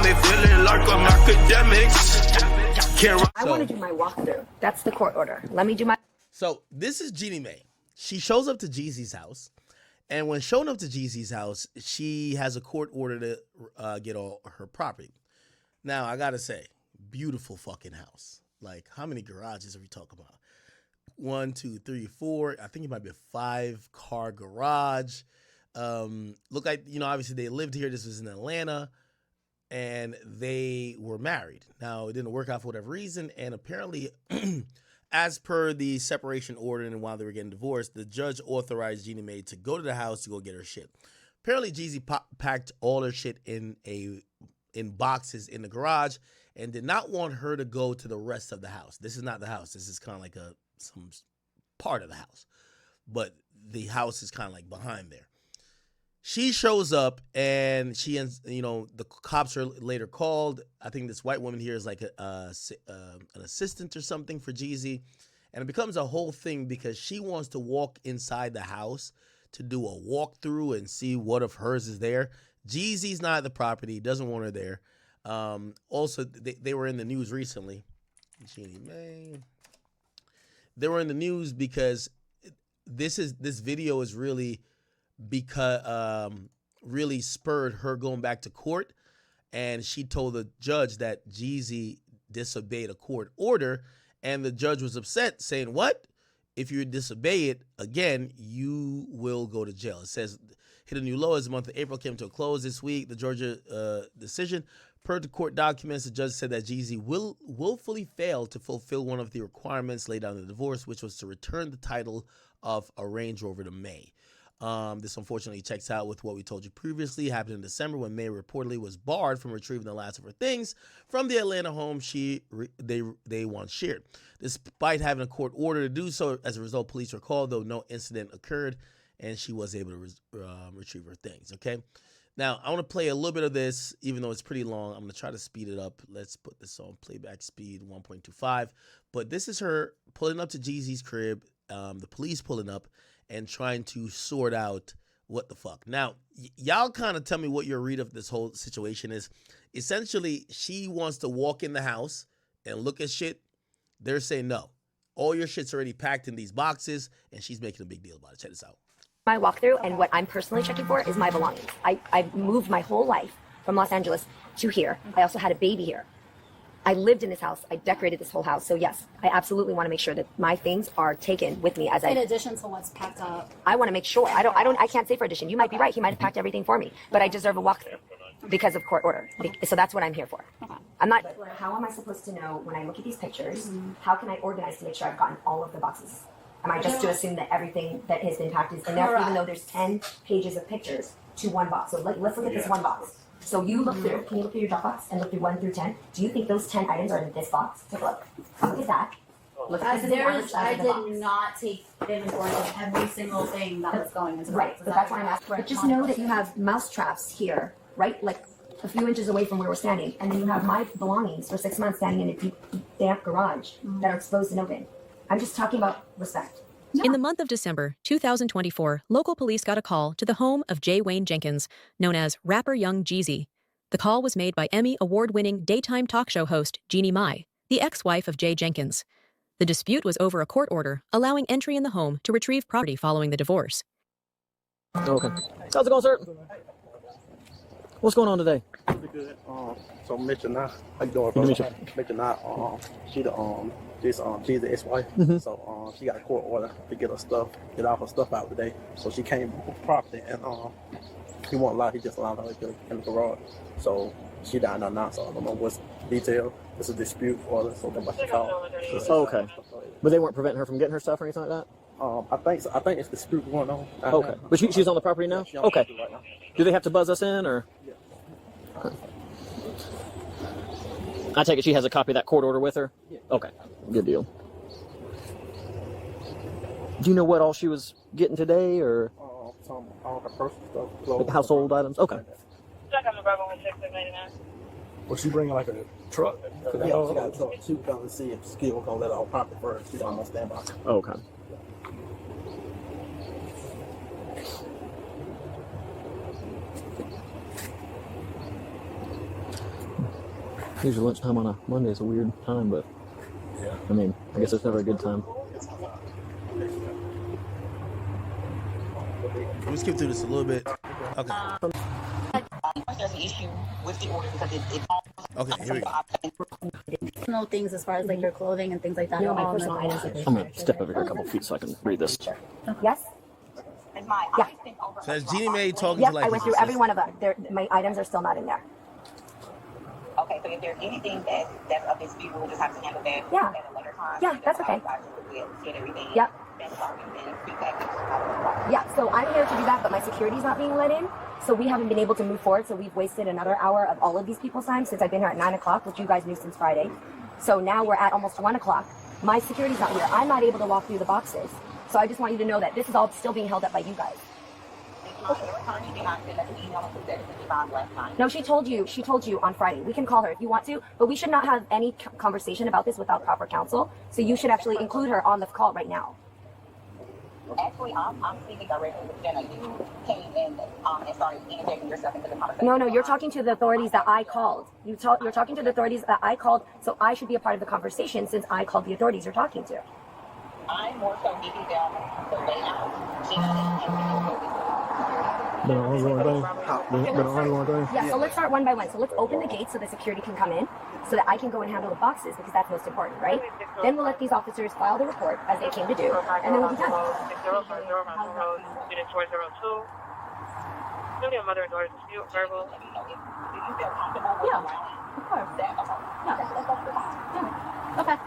me feeling like I'm academics. I want to do my walkthrough. That's the court order. Let me do my... So this is Jeannie Mai. She shows up to Jeezy's house. And when showing up to Jeezy's house, she has a court order to get all her property. Now, I got to say, beautiful fucking house. Like, how many garages are we talking about? 1, 2, 3, 4. I think it might be a 5-car garage. Look like, obviously they lived here. This was in Atlanta. And they were married. Now, it didn't work out for whatever reason. And apparently, as per the separation order and while they were getting divorced, the judge authorized Jeannie Mai to go to the house to go get her shit. Apparently, Jeezy packed all her shit in boxes in the garage and did not want her to go to the rest of the house. This is not the house. This is kind of like some part of the house. But the house is kind of like behind there. She shows up and she ends, the cops are later called. I think this white woman here is like an assistant or something for Jeezy. And it becomes a whole thing because she wants to walk inside the house to do a walkthrough and see what of hers is there. Jeezy's not at the property, doesn't want her there. Also, they were in the news recently. Jeannie Mai. They were in the news because this video is really really spurred her going back to court, and she told the judge that Jeezy disobeyed a court order, and the judge was upset, saying, "What? If you disobey it again, you will go to jail." It says, hit a new low as the month of April came to a close this week. The Georgia decision. Per the court documents, the judge said that Jeezy willfully failed to fulfill one of the requirements laid out in the divorce, which was to return the title of a Range Rover to Mai. This unfortunately checks out with what we told you previously happened in December when Mai reportedly was barred from retrieving the last of her things from the Atlanta home they once shared. Despite having a court order to do so, as a result, police were called, though no incident occurred, and she was able to retrieve her things. Okay, now I want to play a little bit of this, even though it's pretty long. I'm going to try to speed it up. Let's put this on playback speed 1.25. But this is her pulling up to Jeezy's crib, the police pulling up, and trying to sort out what the fuck. Now, y'all kind of tell me what your read of this whole situation is. Essentially, she wants to walk in the house and look at shit. They're saying, no, all your shit's already packed in these boxes, and she's making a big deal about it. Check this out. My walkthrough, and what I'm personally checking for is my belongings. I've moved my whole life from Los Angeles to here. I also had a baby here. I lived in this house. I decorated this whole house. So yes, I absolutely want to make sure that my things are taken with me as in addition to what's packed up. I want to make sure. I can't say for addition. You might be right. He might have packed everything for me, but I deserve a walkthrough because of court order. So that's what I'm here for. Okay. I'm not. How am I supposed to know when I look at these pictures? How can I organize to make sure I've gotten all of the boxes? Am I just to assume that everything that has been packed is in there, even though there's 10 pages of pictures to one box? So let's look at this one box. So you look through, can you look through your Dropbox and look through 1 through 10? Do you think those 10 items are in this box? Take a look. Look at that. Look at I did not take inventory of every single thing that was going into the box. Right, but that's why I'm asking. But just know that you have mouse traps here, right? Like a few inches away from where we're standing. And then you have my belongings for 6 months standing in a deep, damp garage that are exposed and open. I'm just talking about respect. In the month of December 2024, local police got a call to the home of J. Wayne Jenkins, known as rapper Young Jeezy. The call was made by Emmy award-winning daytime talk show host Jeannie Mai, the ex-wife of Jay Jenkins. The dispute was over a court order allowing entry in the home to retrieve property following the divorce. Okay. How's it going, sir? What's going on today? Pretty good. So Mitchell now, how you doing, bro? Mitchell now, she Jeezy's ex-wife. So she got a court order to get all her stuff out today. So she came with property, and he won't allow. He just allowed her to get in the garage. So she down there now. So I don't know what's detail. It's a dispute order, so they're about to call. Okay. But they weren't preventing her from getting her stuff or anything like that? I think so. I think it's dispute going on. Okay. But she's on the property now? Okay. Right now. Do they have to buzz us in, or? Yeah. Okay. I take it she has a copy of that court order with her? Yeah. Okay. Good deal. Do you know what all she was getting today, or? All her personal stuff. Clothes, like household items? Okay. Was she bringing like a truck? Yeah, she got a truck. She was going to see if Skill was going to let her on property first. She's on standby. Okay. Usually lunchtime on a Monday is a weird time, but I mean, I guess it's never a good time. Let me skip through this a little bit. Okay. There's an issue with the order because it Okay, here we go. Personal things as far as like your clothing and things like that. No, my personal items. I'm gonna step over here a couple feet so I can read this. Yes? Yeah. So that's Jeannie Mai talking Yep, to like I went his through every assistant. one of them. My items are still not in there. Okay, so if there's anything that's of dispute, we'll just have to handle that Yeah. at a later time. Yeah, that's okay. Get everything. Yep. That's already been prepackaged. Yeah, so I'm here to do that, but my security's not being let in. So we haven't been able to move forward. So we've wasted another hour of all of these people's time since I've been here at 9 o'clock, which you guys knew since Friday. So now we're at almost 1 o'clock. My security's not here. I'm not able to walk through the boxes. So I just want you to know that this is all still being held up by you guys. No, she told you on Friday. We can call her if you want to, but we should not have any conversation about this without proper counsel. So you should actually include her on the call right now. Actually, I'm speaking directly with Jenna. You came in and started interjecting yourself into the conversation. No, you're talking to the authorities that I called. You're talking to the authorities that I called, so I should be a part of the conversation since I called the authorities you're talking to. I'm more so giving them the layout. Been an ongoing thing. Been an ongoing thing. Yeah, so let's start one by one. So let's open the gate so the security can come in so that I can go and handle the boxes because that's most important, right? Then we'll let these officers file the report as they came to do, and then we'll be done. Student 402. Maybe a mother and daughter dispute, verbal. Yeah, of course. Yeah. Okay.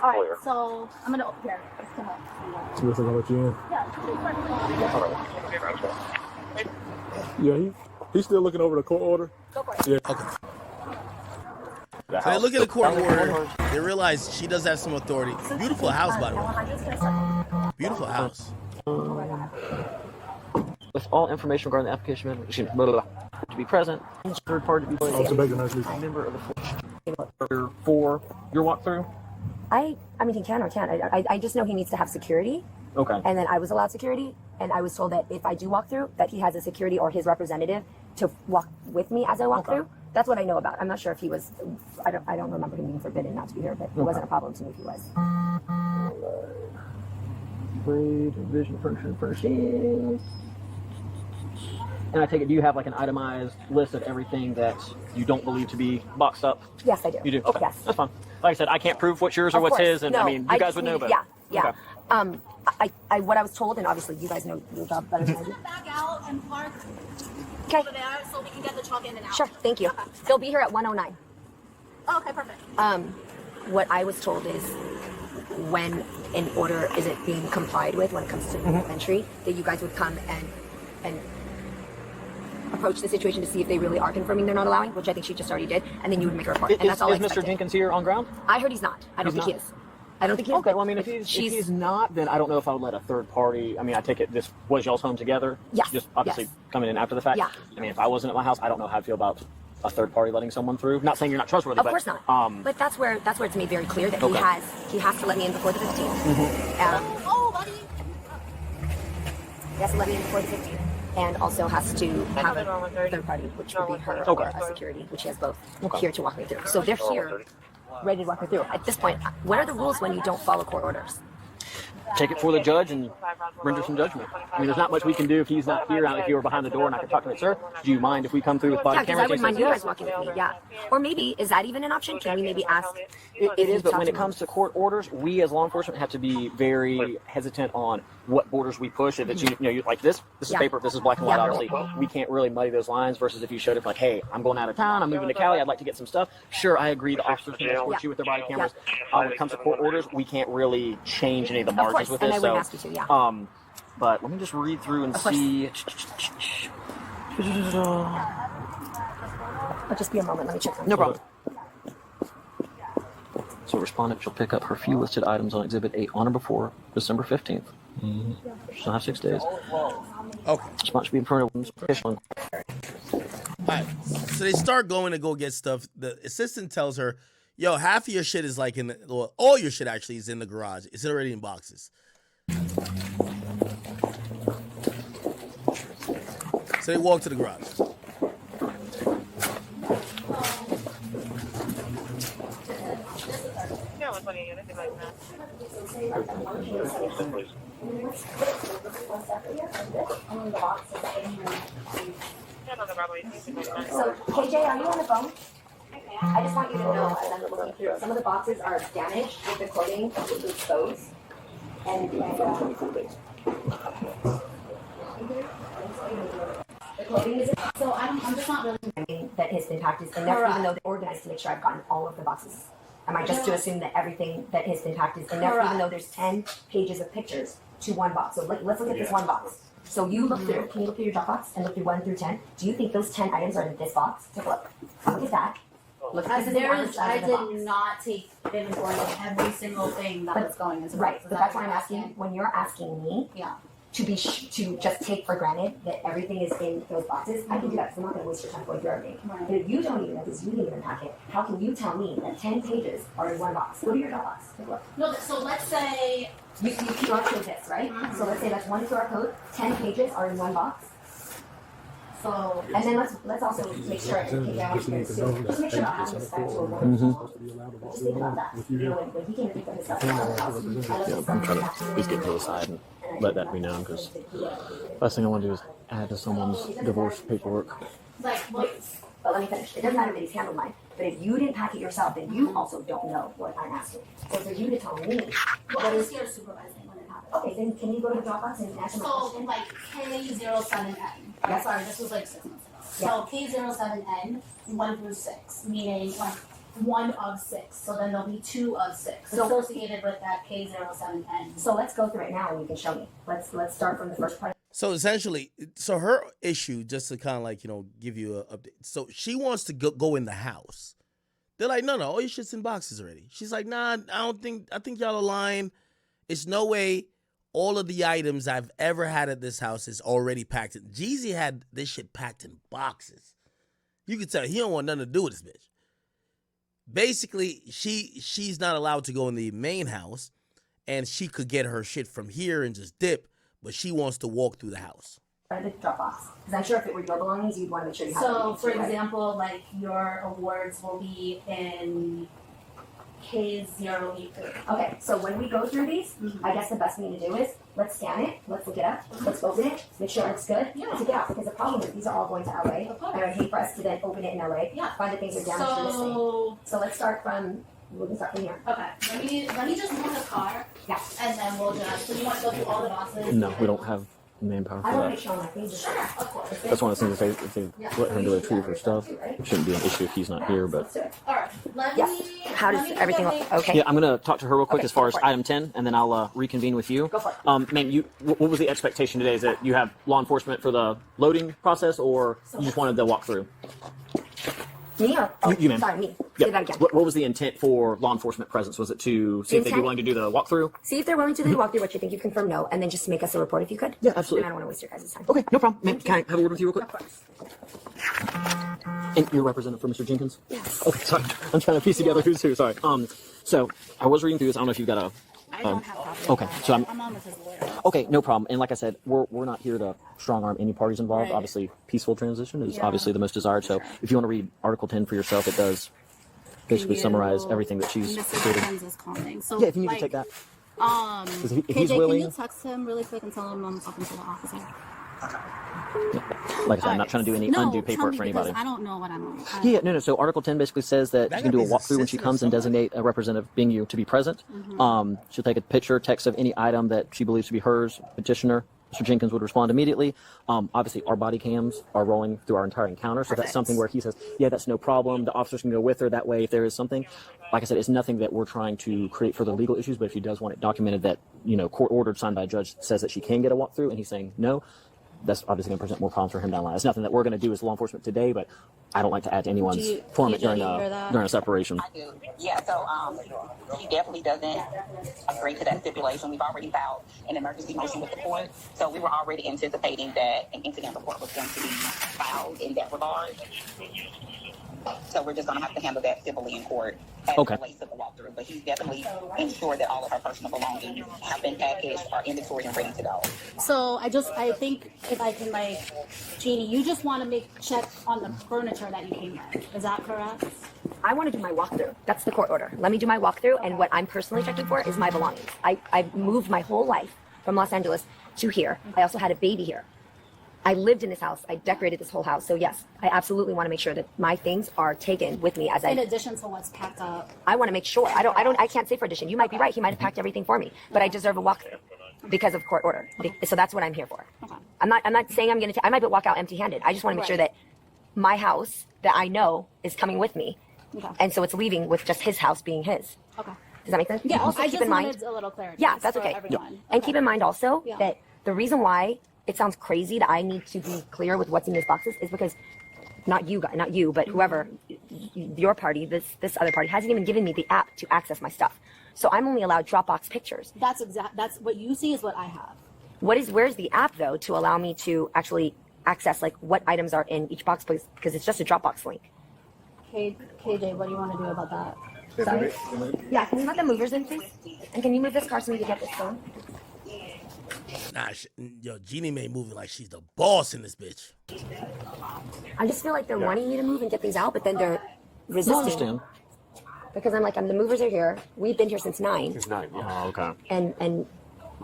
All right. So I'm gonna here. It's gonna. So what's gonna let you in? Yeah. Yeah, he's still looking over the court order. Go for it. Yeah. Okay. So they look at the court order. They realize she does have some authority. Beautiful house, by the way. Beautiful house. With all information regarding the application amendment, to be present, third party to be member of the for your walkthrough. I mean, he can or can't. I just know he needs to have security. Okay. And then I was allowed security, and I was told that if I do walk through, that he has a security or his representative to walk with me as I walk through. That's what I know about. I'm not sure if he was. I don't remember him being forbidden not to be here, but it wasn't a problem to me if he was. Trade, vision, furnishing. And I take it, do you have like an itemized list of everything that you don't believe to be boxed up? Yes, I do. You do? Okay. Yes. That's fine. Like I said, I can't prove what's yours or Of what's course. his, and No, I mean, you guys would know better. Yeah. Okay. I what I was told, and obviously you guys know your job better than I do. Back out and park Okay. over there so we can get the truck in and out. Sure. Thank you. They'll be here at 1:09. Oh, okay, perfect. What I was told is when an order isn't being complied with when it comes to entry, that you guys would come and approach the situation to see if they really are confirming they're not allowing, which I think she just already did, and then you would make a report. And that's all I Is Mr. expected. Jenkins here on ground? I heard he's not. I don't He's think he not? is. I don't think he is. Okay, well, I mean, if he's not, then I don't know if I would let a third party. I mean, I take it this was y'all's home together. Yes. Just obviously Yes. coming in after the fact. Yeah. I mean, if I wasn't at my house, I don't know how I feel about a third party letting someone through. Not saying you're not trustworthy. Of course not. But that's where it's made very clear that Okay. he has to let me in before the 15th. Oh, buddy. He has to let me in before the 15th, and also has to have a third party, which would be her or a security, which he has both here to walk me through. So they're here, ready to walk me through. At this point, what are the rules when you don't follow court orders? Take it for the judge and render some judgment. I mean, there's not much we can do if he's not here. If you were behind the door and I could talk to him, sir, do you mind if we come through with body Yeah, because camera? I wouldn't mind you guys walking with me. Yeah, or maybe is that even an option? Can we maybe ask? It is, but when it comes to court orders, we as law enforcement have to be very hesitant on what borders we push. If it's you like this is Yeah. paper, this is black and white. Yeah. Obviously, we can't really muddy those lines. Versus if you showed up like, hey, I'm going out of town, I'm moving to Cali, I'd like to get some stuff. Sure, I agree. The officers can escort you with their body cameras. When it comes to court orders, we can't really change any of the Of margins course, with and this. I wouldn't ask you to. Yeah. But let me just read through and Of course. see. But just be a moment. Let me check. Something. No problem. So respondent shall pick up her few listed items on Exhibit 8 on or before December 15th. She'll have 6 days. Okay. Response should be in front of official. Alright, so they start going to go get stuff. The assistant tells her, yo, half of your shit is like well, all your shit actually is in the garage. It's already in boxes. So they walk to the garage. logging in, anything like that. Yeah, no problem. Anything like that. So, KJ, are you on the phone? I just want you to know, as I'm looking through it, some of the boxes are damaged with the coating exposed. And 24 days. the coating is So I'm just not really. that has been packed is enough, even though they're organized to make sure I've gotten all of the boxes. Am I just to assume that everything that has been packed is enough, even though there's 10 pages of pictures to one box? So let's look at this one box. So you look through, can you look through your Dropbox and look through 1 through 10? Do you think those 10 items are in this box? Take a look. Look at that. Look at this. I did not take inventory of every single thing that was going into the Right, box. but that's why I'm asking, when you're asking me to to just take for granted that everything is in those boxes, I can do that because I'm not going to waste your time going through everything. Right. But if you don't even know because you didn't even pack it, how can you tell me that 10 pages are in one box? Go to your Dropbox. Take a look. No, so let's say You QR code this, right? So let's say that's one QR code, 10 pages are in one box. so. And then let's also make sure, just make sure I'm having respect to a woman. Just think about that. You know, when he came to pick up his stuff, I'm trying to at least get to the side and let that be known, because last thing I want to do is add to someone's divorce paperwork. Like, what? But let me finish. It doesn't matter that he's handled mine. But if you didn't pack it yourself, then you also don't know what I'm asking. So for you to tell me, Well, I was here supervising when it happened. okay, then can you go to the Dropbox and answer my So, question? like, K07N. Yes. Sorry, this was like 6 months ago. So, K07N, 1 through 6, meaning like 1 of 6. So then there'll be 2 of 6 associated with that K07N. So let's go through it now and you can show me. Let's start from the first part. So essentially, so her issue, just to kind of like, give you an update. So she wants to go in the house. They're like, no, all your shit's in boxes already. She's like, nah, I think y'all are lying. It's no way all of the items I've ever had at this house is already packed in. Jeezy had this shit packed in boxes. You can tell he don't want nothing to do with this bitch. Basically, she's not allowed to go in the main house, and she could get her shit from here and just dip, but she wants to walk through the house. Or the Dropbox. Because I'm sure if it were your belongings, you'd want to make sure you have So, it. for example, like your awards will be in K0E3. Okay, so when we go through these, I guess the best thing to do is let's scan it, let's look it up, let's open it, make sure it's good, take it out. Because the problem is these are all going to LA, and I'd hate for us to then open it in LA, find that things are damaged or missing. So let's start from, we can start from here. Okay, let me just move the car. Yeah. And then we'll just, so you want to go through all the boxes? No, we don't have manpower I for want to that. make sure my things are Sure, of course. That's one of the things, if they let him go retrieve her stuff, it shouldn't be an issue if he's not here, but... Alright, let Yes. me... How does everything look? Okay. Yeah, I'm going to talk to her real quick Okay, as far go as for it. item 10, and then I'll reconvene with you. Go for it. Ma'am, what was the expectation today? Is that you have law enforcement for the loading process, or you just wanted the walkthrough? Me or? Oh, You, ma'am. sorry, me. Yeah. Say that again. What was the intent for law enforcement presence? Was it to see if they'd be Intent? willing to do the walkthrough? See if they're willing to do the walkthrough, what you think you confirm no, and then just make us a report if you could. Yeah, absolutely. And I don't want to waste your guys' time. Okay, no problem. Ma'am, can I have a word with you real quick? Of course. And you're representative for Mr. Jenkins? Yes. Okay, sorry. I'm trying to piece together who's who. Sorry. So I was reading through this. I don't know if you've got a... I don't have copies. Okay, so I'm on with his lawyer. Okay, no problem. And like I said, we're not here to strong arm any parties involved. Right. Obviously, peaceful transition is obviously the most desired. So if you want to read Article 10 for yourself, it does basically summarize everything that she's Mr. stated. Jenkins is calling. So, Yeah, if you need to take that. 'Cause if he's KJ, willing, can you text him really quick and tell him I'm talking to the officer? like I said, I'm not trying to do any undue paperwork for anybody. I don't know what I'm on. Yeah, no. So Article 10 basically says that That she can do a guy's walkthrough when she assistant or comes and something. designate a representative, being you, to be present. She'll take a picture, text of any item that she believes to be hers. Petitioner, Mr. Jenkins, would respond immediately. Obviously, our body cams are rolling through our entire encounter, so that's something where he says, yeah, that's no problem. The officers can go with her. That way, if there is something, like I said, it's nothing that we're trying to create further legal issues, but if she does want it documented that, court ordered, signed by a judge, says that she can get a walkthrough, and he's saying no, that's obviously going to present more problems for him down the line. It's nothing that we're going to do as law enforcement today, but I don't like to add to anyone's torment during a separation. I do. Yeah, so he definitely doesn't agree to that stipulation. We've already filed an emergency motion with the court, so we were already anticipating that an incident report was going to be filed in that regard. So we're just going to have to handle that civilly in court as it relates to the walkthrough. But he's definitely ensured that all of her personal belongings have been packaged, are inventory and ready to go. So I think if I can, Jeannie, you just want to check on the furniture that you came with. Is that correct? I want to do my walkthrough. That's the court order. Let me do my walkthrough, and what I'm personally checking for is my belongings. I've moved my whole life from Los Angeles to here. I also had a baby here. I lived in this house. I decorated this whole house. So yes, I absolutely want to make sure that my things are taken with me as In addition to what's packed up. I want to make sure. I can't say for addition. You might be right. He might have packed everything for me, but I deserve a walkthrough because of court order. So that's what I'm here for. Okay. I'm not saying I'm going to, I might walk out empty-handed. I just want to make sure that my house that I know is coming with me. Okay. And so it's leaving with just his house being his. Okay. Does that make sense? Yeah, Also I keep just in mind, wanted a little clarity. yeah, that's for okay. everyone. And keep in mind also Yeah. that the reason why it sounds crazy that I need to be clear with what's in these boxes is because not you, but whoever, your party, this other party hasn't even given me the app to access my stuff. So I'm only allowed Dropbox pictures. That's what you see is what I have. Where's the app though to allow me to actually access like what items are in each box, please? Because it's just a Dropbox link. KJ, what do you want to do about that? Sorry? Yeah, can you let the movers in, please? And can you move this car so we can get this done? Nah, yo, Jeannie Mai moving like she's the boss in this bitch. I just feel like they're wanting me to move and get things out, but then they're resisting. No, I understand. Because the movers are here. We've been here since 9. It's 9, yeah. Oh, okay. And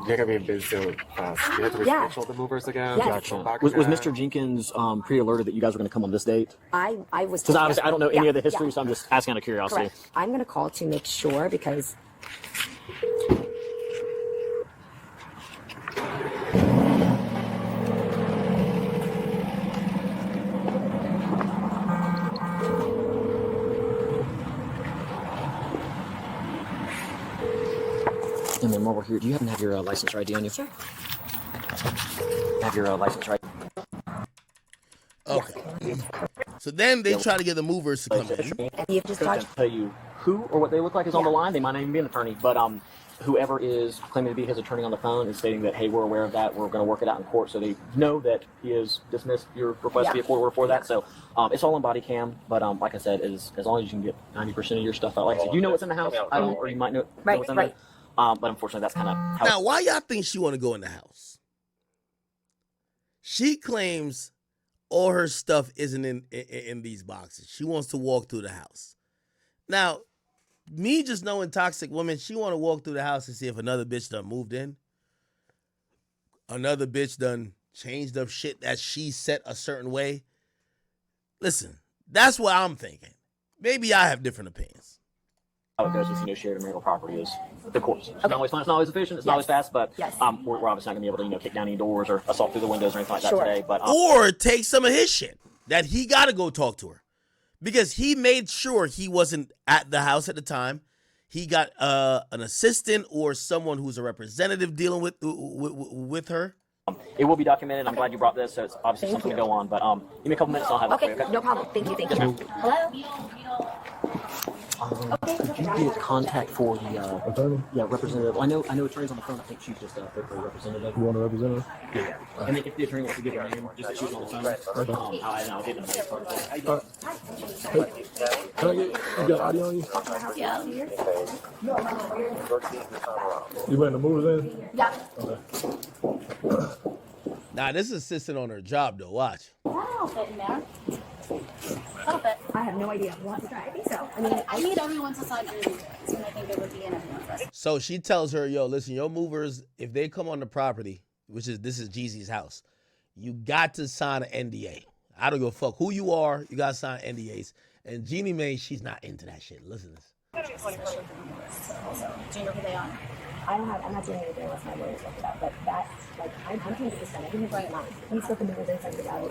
You're gonna be busy so fast. You have to Yeah. reschedule the movers again. Yes. Gotcha. Go back Was again. Mr. Jenkins pre-alerted that you guys were going to come on this date? I was... Because obviously I don't know any Yeah, of the history, yeah. so I'm just asking out of curiosity. Correct. I'm going to call to make sure because... And then while we're here, do you happen to have your license or ID on you? Sure. Have your license right? Okay. So then they try to get the movers to come in. And you've just I got... can't tell you who or what they look like is on the line. They might not even be an attorney, but whoever is claiming to be his attorney on the phone is stating that, hey, we're aware of that. We're going to work it out in court, so they know that he has dismissed your request to be a court order for that. So it's all on body cam, but like I said, as long as you can get 90% of your stuff out. Like I said, you know what's in the house. I don't, or you might know what's in there. But unfortunately, that's kind of how. Now, why y'all think she want to go in the house? She claims all her stuff isn't in these boxes. She wants to walk through the house. Now, me just knowing toxic woman, she want to walk through the house and see if another bitch done moved in. Another bitch done changed up shit that she set a certain way. Listen, that's what I'm thinking. Maybe I have different opinions. How it goes with shared marital property is the courts. It's not always fun. It's not always efficient. It's not always fast. But we're obviously not going to be able to kick down any doors or assault through the windows or anything like that today. But or take some of his shit that he got to go talk to her because he made sure he wasn't at the house at the time. He got an assistant or someone who's a representative dealing with her. It will be documented. I'm glad you brought this, so it's obviously something to go on. But give me a couple minutes, and I'll have that for you. Okay, no problem. Thank you. Hello. Could you get contact for the representative? I know attorney's on the phone. I think she's just a representative. You want a representative? Yeah. And if the attorney wants to give her name, just that she's on the phone. I'll give them the phone. Hey, can I get, you got audio on you? Yeah. You bring the movers in? Yeah. Okay. Nah, this is assistant on her job though. Watch. That'll fit in there. That'll fit. I have no idea. We'll have to try. I think so. I need everyone to sign in, and I think it would be in everyone's best. So she tells her, yo, listen, your movers, if they come on the property, this is Jeezy's house, you got to sign an NDA. I don't give a fuck who you are. You got to sign NDAs. And Jeannie Mai, she's not into that shit. Listen to this. Do you know who they are? I'm not doing anything unless my lawyers look it up, but that's, I'm trying to understand. I think it's right now. He's still the movers in terms of out.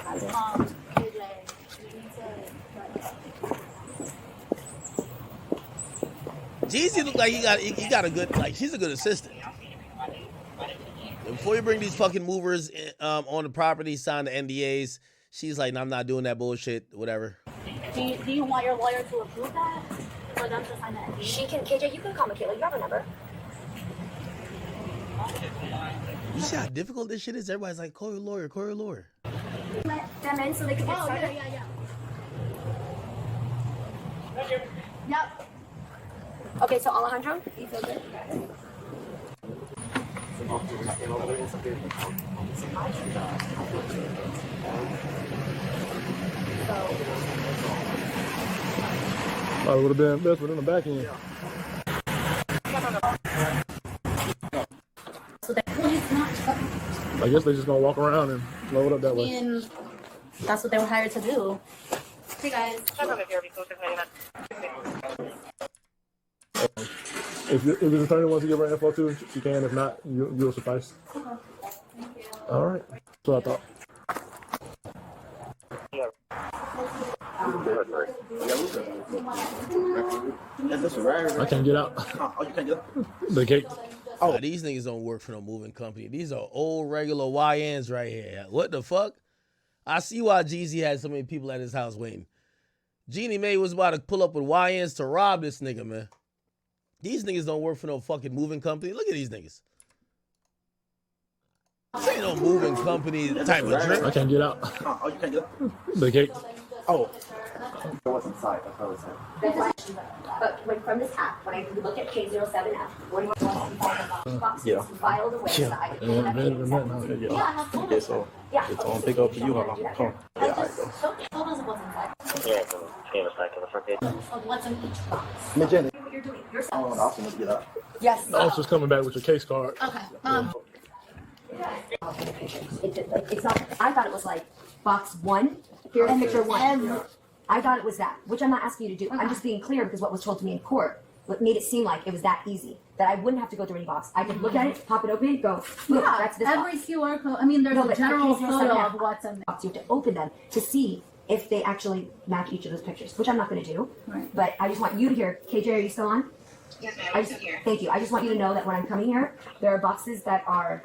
Jeezy look like he got a good, she's a good assistant. Before you bring these fucking movers on the property, sign the NDAs, she's like, no, I'm not doing that bullshit, whatever. Do you want your lawyer to approve that? For them to sign the NDA? She can, KJ, you can call Michaela. You have her number. You see how difficult this shit is? Everybody's like, call your lawyer, call your lawyer. Let them in so they can get started. Yep. Okay, so Alejandro, you feel good? Probably would have been best within the back end. So they're not. I guess they're just gonna walk around and load up that way. And that's what they were hired to do. Hey guys. If his attorney wants to give her info too, she can. If not, you'll suffice. Okay. All right. That's what I thought. I can't get out. Oh, you can't get up. The gate. Oh, these niggas don't work for no moving company. These are old regular YNs right here. What the fuck? I see why Jeezy had so many people at his house waiting. Jeannie Mai was about to pull up with YNs to rob this nigga, man. These niggas don't work for no fucking moving company. Look at these niggas. This ain't no moving company type of drip. I can't get out. Oh, you can't get up. The gate. Oh. But when from this app, when I look at K07F, what do you want to boxes Yeah. filed away so that I can Yeah, better than that now. Yeah, I have photos. Yeah, so it's on pick up for you. Come. I just took photos of what's inside. Yeah, can back on the front page. Of what's in each box. Miss Jenny. what you're doing. You're Oh, the officer must get up. yes. The officer's coming back with your case card. Okay. It's not. I thought it was like box one. Here's picture one. I thought it was that, which I'm not asking you to do. I'm just being clear because what was told to me in court, what made it seem like it was that easy, that I wouldn't have to go through any box. I could look at it, pop it open, go, look, Yeah, that's this every box. QR code. I mean, there's No, a but general the photo K07F of what's in there. box, you have to open them to see if they actually match each of those pictures, which I'm not going to do. Right. But I just want you to hear. KJ, are you still on? Yes, ma'am. I just, thank you. I just want you to know that when I'm coming here, there are boxes that are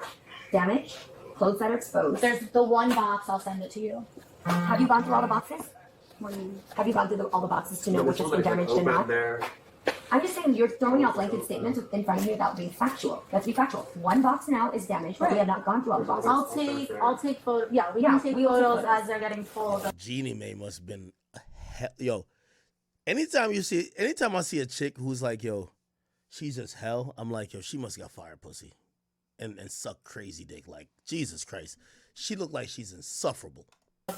damaged, clothes that are exposed. There's the one box. I'll send it to you. Have you gone through all the boxes? What do you mean? Have you gone through all the boxes to know which has been damaged and not? I'm just saying you're throwing out blanket statements in front of me without being factual. Let's be factual. One box now is damaged, but we have not gone through all the boxes. I'll take photos. Yeah, we can take we will take photos photos. as they're getting pulled. Jeannie Mai must have been yo. Anytime I see a chick who's like, yo, she's just hell, I'm like, yo, she must got fire pussy and suck crazy dick. Like, Jesus Christ. She looked like she's insufferable.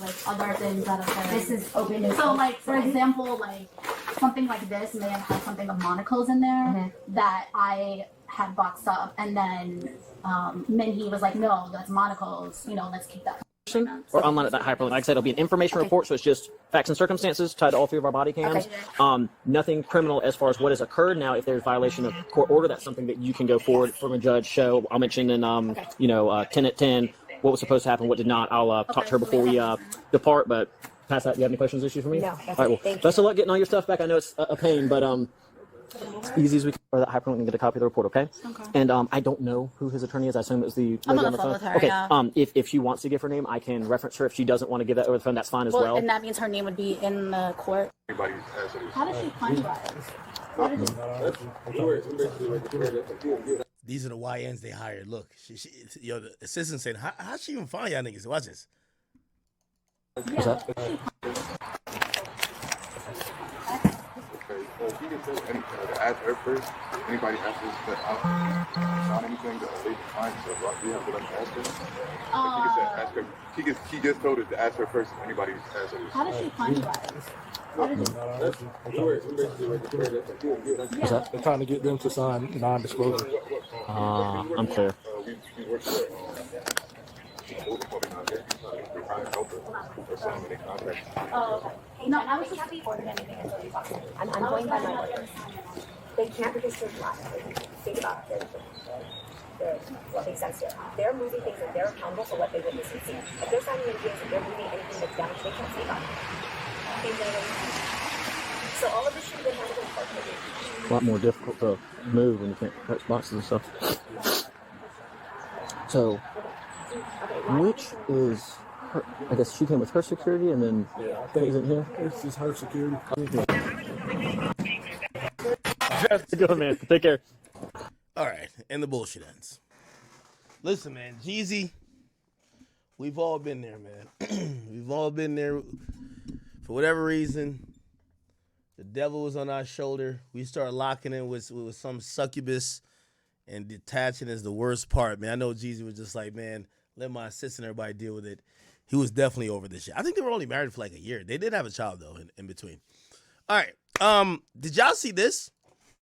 Like other things that have This is open. So, like, for example, like something like this may have had something of monocles in there that I had boxed up, and then Minhee was like, "No, that's monocles. You know, let's keep that." Or online at that hyperlink. Like I said, it'll be an information report, so it's just facts and circumstances tied to all three of our body cams. Nothing criminal as far as what has occurred. Now, if there's violation of court order, that's something that you can go forward from a judge. Show. I'll mention in 10 at 10 what was supposed to happen, what did not. I'll talk to her before we depart. But past that, you have any questions, issues for me? No. All right. Well, best of luck getting all your stuff back. I know it's a pain, but easy as we can. Or that hyperlink and get a copy of the report, okay? And I don't know who his attorney is. I assume it was the I'm lady on the phone with her. Okay. Yeah. If she wants to give her name, I can reference her. If she doesn't want to give that over the phone, that's fine as well. And that means her name would be in the court. How did she find that? These are the YNs they hired. Look, yo, the assistant saying, how'd she even find y'all niggas? Watch this. What's that? Ask her first. Anybody asks us that not anything that they find, so we have to let them ask her. Ask her. She just told us to ask her first if anybody asks her. How did she find that? They're trying to get them to sign non-disclosure. I'm clear. No, I was just I'm going by my orders. They can't because they're black. Think about what makes sense here. They're moving things and they're accountable for what they witness and see. If they're signing NDAs and they're moving anything that's damaged, they can't say about it. So all of this should have been handled in court. A lot more difficult to move when you can't touch boxes and stuff. So, which is her? I guess she came with her security, and then isn't here. This is her security. Go, man. Take care. All right, and the bullshit ends. Listen, man, Jeezy, we've all been there, man. We've all been there. For whatever reason, the devil was on our shoulder. We started locking in with some succubus, and detaching is the worst part, man. I know Jeezy was just like, man, let my assistant and everybody deal with it. He was definitely over this shit. I think they were only married for like a year. They did have a child, though, in between. All right, Did y'all see this?